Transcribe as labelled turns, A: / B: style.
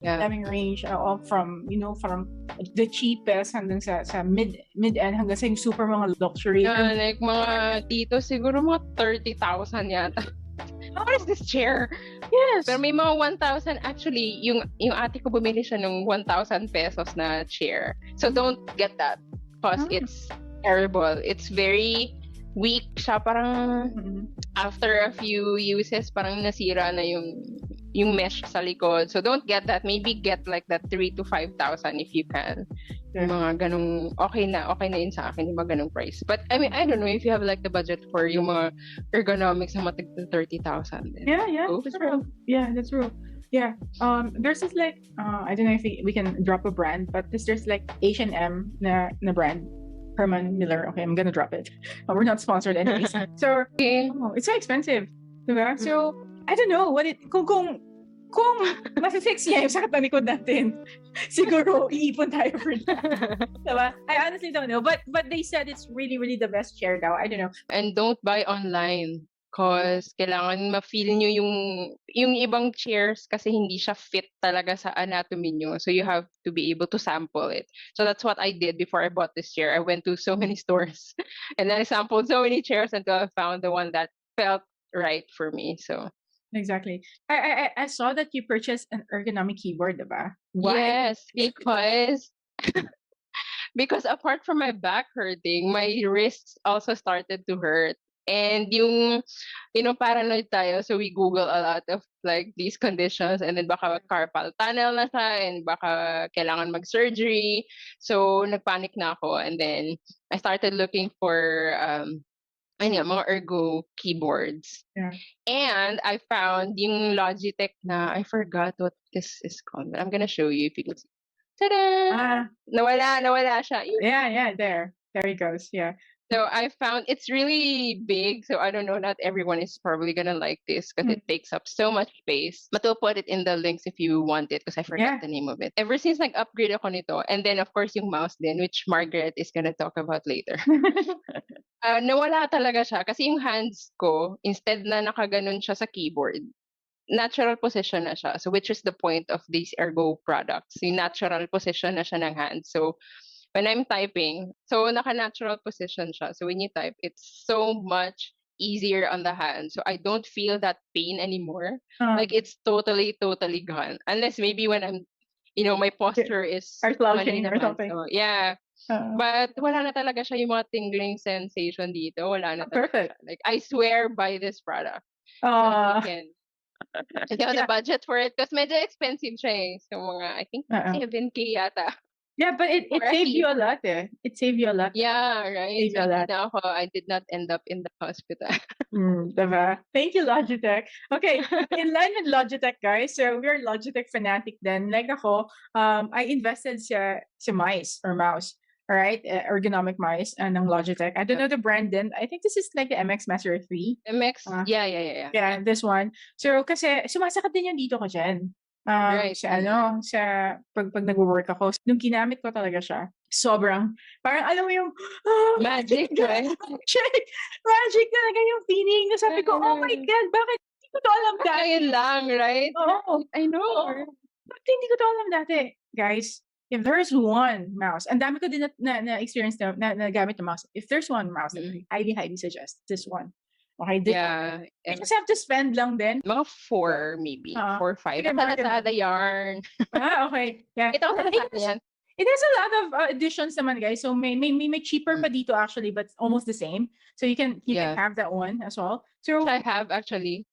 A: Yeah.
B: daming range all from from the cheapest hanggang sa mid-end hanggang sa yung super mga luxury.
A: Like mga dito siguro mga 30,000 yata. What is this chair?
B: Yes.
A: Pero may mga 1,000 actually, yung ate ko bumili siya ng 1,000 pesos na chair. So don't get that because it's terrible. It's very weak siya, parang after a few uses parang nasira na yung mesh sa likod. So don't get that. Maybe get like that 3,000 to 5,000 if you can. Yung mga ganung okay na yun sa akin yung mga ganung price. But I mean, I don't know if you have like the budget for yung mga ergonomics na matig 30,000.
B: Yeah, that's true. Yeah, that's true. Yeah. There's this like I don't know if we can drop a brand, but there's like H&M na brand. Herman Miller. Okay, I'm gonna drop it. We're not sponsored anyways. So it's so expensive, diba? So I don't know what kung ma-fix niya yung sakit na likod natin, siguro iipon tayo for that. Diba? I honestly don't know, but they said it's really really the best chair daw. I don't know.
A: And don't buy online. Cause kailangan ma-feel nyo yung ibang chairs kasi hindi siya fit talaga sa anatomy nyo. So you have to be able to sample it. So that's what I did before I bought this chair. I went to so many stores and then I sampled so many chairs until I found the one that felt right for me. So
B: exactly. I saw that you purchased an ergonomic keyboard, diba?
A: Why? Yes, because apart from my back hurting, my wrists also started to hurt. And yung, paranoid tayo, so we Google a lot of like these conditions and then baka carpal tunnel na siya and baka kailangan mag-surgery. So nagpanic na ako and then I started looking for mga ergo keyboards.
B: Yeah.
A: And I found yung Logitech na, I forgot what this is called, but I'm gonna show you if you can see. Ta-da! Nawala siya.
B: Yeah, there he goes. Yeah.
A: So I found it's really big. So I don't know, not everyone is probably gonna like this because it takes up so much space. But we'll put it in the links if you want it because I forgot the name of it. Ever since nag-upgrade ako nito, and then of course yung mouse din, which Margaret is gonna talk about later. Nawala talaga siya kasi yung hands ko, instead na nakaganon siya sa keyboard, natural position na siya. So which is the point of these ergo products. Yung natural position na siya ng hands. So when I'm typing, so naka-natural position siya. So when you type, it's so much easier on the hand. So I don't feel that pain anymore. Like it's totally gone. Unless maybe when I'm, my posture is
B: slouching or something.
A: So, yeah. But wala na talaga siya yung mga tingling sensation dito. Wala na talaga.
B: Perfect.
A: Siya. Like I swear by this product. So you can. If you have the budget for it, because medyo expensive siya eh. So mga, I think 7K yata.
B: Yeah, but it saved you a lot eh. It saved you a lot.
A: Yeah, right.
B: Saved you a lot.
A: I did not end up in the hospital.
B: Diba? Thank you, Logitech. Okay, in line with Logitech, guys. So we're Logitech fanatic then. Like ako, I invested sa mice or mouse. All right, ergonomic mice ng Logitech. I don't know the brand then. I think this is like the MX Master 3.
A: MX? Yeah.
B: Yeah, this one. So kasi sumasakit din yung dito ko dyan.
A: Right.
B: Sa pag nag-work ako, nung ginamit ko talaga siya, sobrang, parang alam mo yung,
A: magic, right?
B: Magic talaga yung feeling. Na sabi ko, oh my God, bakit hindi ko to alam dati?
A: Ayun lang, right?
B: Oo.
A: I know.
B: Bakit hindi ko to alam dati? Guys, if there's one mouse, and dami ko din na experience na gamit na mouse. If there's one mouse, I highly suggest this one. Okay,
A: yeah.
B: You just have to spend lang din.
A: Mga 4 maybe. 4 or 5. Lazada yarn.
B: Okay. Yeah.
A: Ito yan.
B: It has a lot of editions naman, guys. So may cheaper pa dito actually, but almost the same. So you can have that one as well. So
A: I have actually.